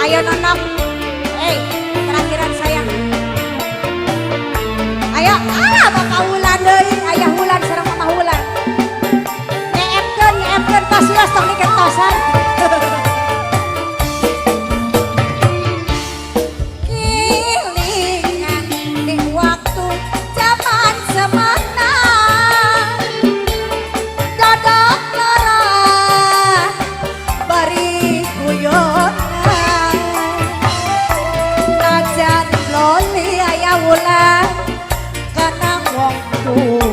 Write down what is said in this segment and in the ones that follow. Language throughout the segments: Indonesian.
Ayo nonok. Terakhiran sayang. Ayo, Bapak Wulan deui, Ayah Wulan sareng Mama Wulan. Nyeepkeun tos wios tong dikentosan. Kilingan di waktu zaman semana. Dodok lara bari guyon. Loli Ayah Wulan kenang wong tuwa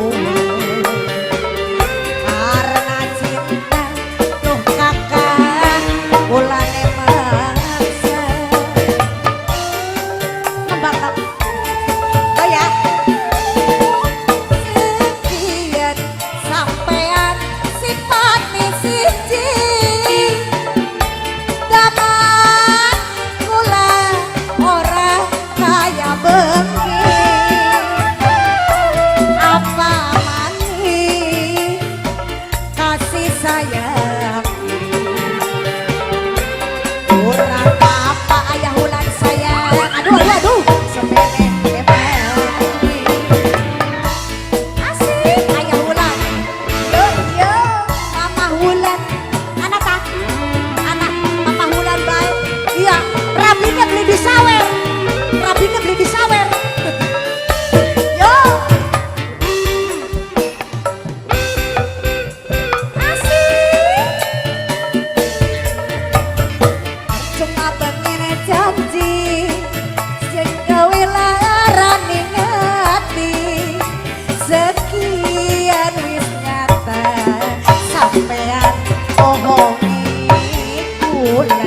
karena cinta tuh kakak Wulan maksa nembak oh ya sekian sampean sifat siji dapat kula ora kaya bengi apa mani kasih sayang kurang apa Ayah Wulan sayang aduh semene asik Ayah Wulan yo Mama Wulan anak Mama Wulan baik iya Rabina beli di sawer Rabina beli di sawer. Yo. Asik. Cuma pengen janji sing gawe larane ngati. Sekian wis nyata sampean bohongi kula.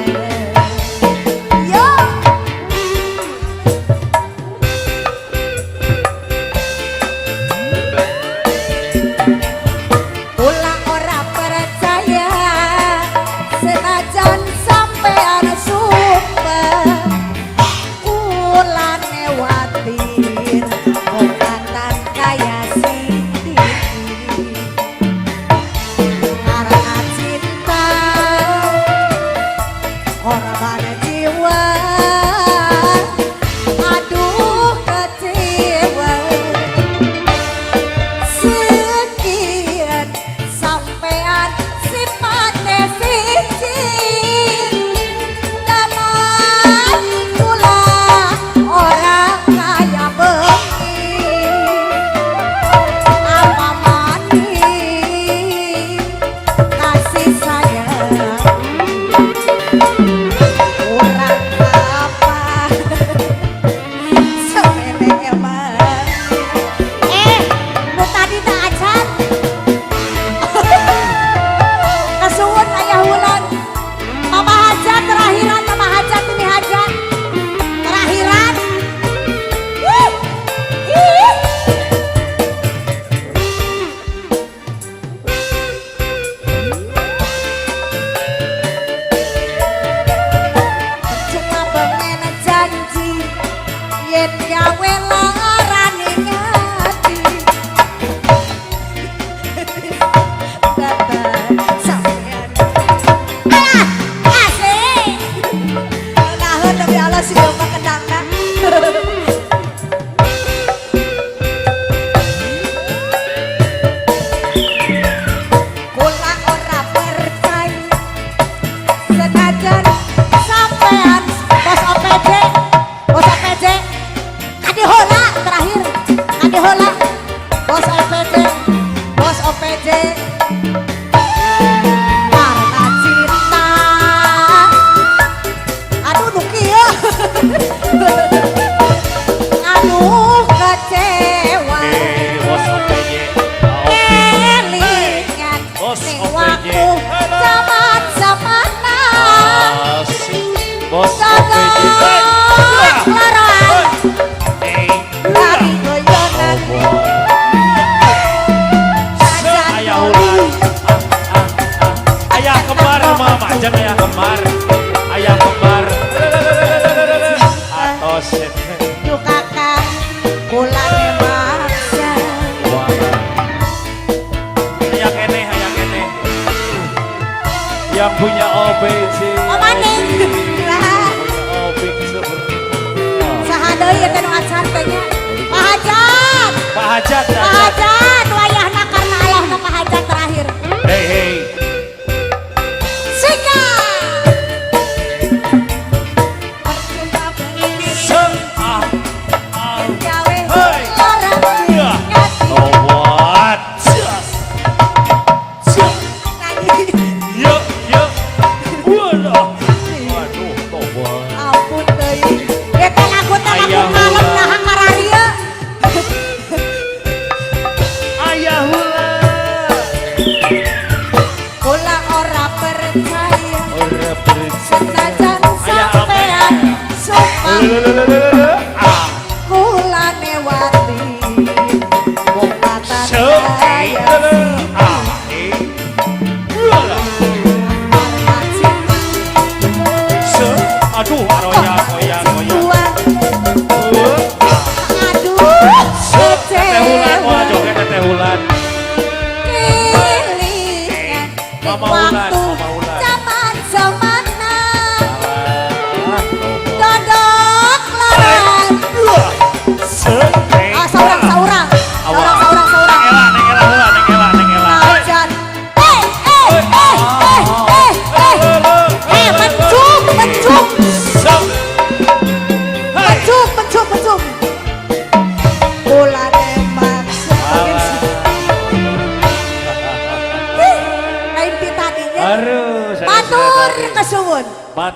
yen gawe larane ngati bapak sampean asik nahan demi Allah sih yo kendangna kula ora percaya senajan sampean bos OPD Hola terakhir Ade Hola bos OPD karena cinta aduh nuki ya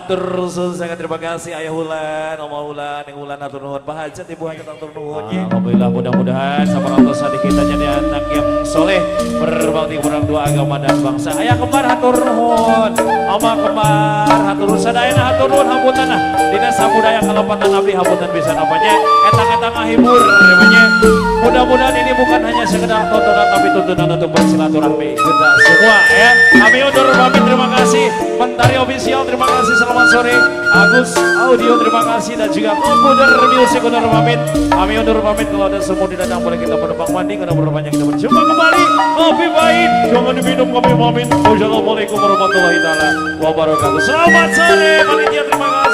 Hatur sangat terima kasih Ayah Hulan, Oma Hulan, Neng Hulan hatur nuhun, Pak Hajat, Ibu Hajat hatur nuhun. Alhamdulillah mudah-mudahan sama orang sedikit kita jadi anak yang soleh berbakti kepada orang tua agama dan bangsa. Ayah kembar hatur nuhun, Oma kembar hatur sadayana hatur nuhun hapuntenna. Dinas Sabudaya Kalopatan Abdi hapunten bisa namanya etang-etang ngahibur namanya. Mudah-mudahan ini bukan hanya sekedar tontonan tapi tuntunan untuk bersilaturahmi kita semua ya. Kami undur pamit, terima kasih. Mentari Official terima kasih, selamat sore. Agus Audio terima kasih dan juga Komputer Music undur pamit. Kami undur pamit, kalau ada semua di datang boleh kita penumpang mandi karena berbanyak kita berjumpa kembali. Kopi pahit jangan diminum, kopi pamit. Wassalamualaikum warahmatullahi wabarakatuh. Selamat sore panitia, terima kasih.